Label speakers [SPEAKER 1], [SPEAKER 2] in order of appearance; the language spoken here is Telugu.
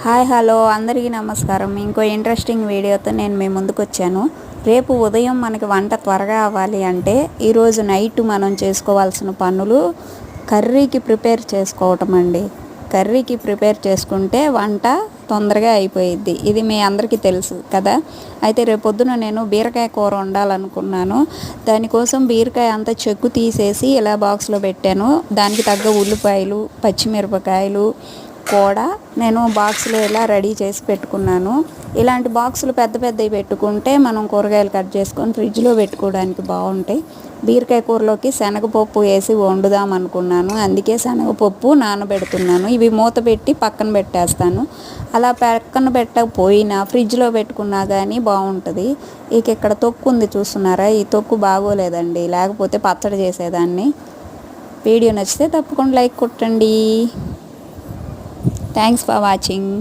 [SPEAKER 1] హాయ్ హలో అందరికీ నమస్కారం. ఇంకో ఇంట్రెస్టింగ్ వీడియోతో నేను మీ ముందుకు వచ్చాను. రేపు ఉదయం మనకి వంట త్వరగా అవ్వాలి అంటే ఈరోజు నైట్ మనం చేసుకోవాల్సిన పనులు కర్రీకి ప్రిపేర్ చేసుకోవటం అండి. కర్రీకి ప్రిపేర్ చేసుకుంటే వంట తొందరగా అయిపోయిద్ది. ఇది మీ అందరికీ తెలుసు కదా. అయితే రేపు పొద్దున నేను బీరకాయ కూర వండాలనుకున్నాను. దానికోసం బీరకాయ అంతా చెక్కు తీసేసి ఇలా బాక్స్లో పెట్టాను. దానికి తగ్గ ఉల్లిపాయలు, పచ్చిమిరపకాయలు కూడా నేను బాక్స్లో ఇలా రెడీ చేసి పెట్టుకున్నాను. ఇలాంటి బాక్సులు పెద్ద పెద్దవి పెట్టుకుంటే మనం కూరగాయలు కట్ చేసుకొని ఫ్రిడ్జ్లో పెట్టుకోవడానికి బాగుంటాయి. బీరకాయ కూరలోకి శనగపప్పు వేసి వండుదాం అనుకున్నాను. అందుకే శనగపప్పు నానబెడుతున్నాను. ఇవి మూత పెట్టి పక్కన పెట్టేస్తాను. అలా పక్కన పెట్టకపోయినా ఫ్రిడ్జ్లో పెట్టుకున్నా కానీ బాగుంటుంది. ఇక ఇక్కడ తొక్కు ఉంది చూస్తున్నారా, ఈ తొక్కు బాగోలేదండి, లేకపోతే పచ్చడి చేసేదాన్ని. వీడియో నచ్చితే తప్పకుండా లైక్ కొట్టండి. Thanks for watching.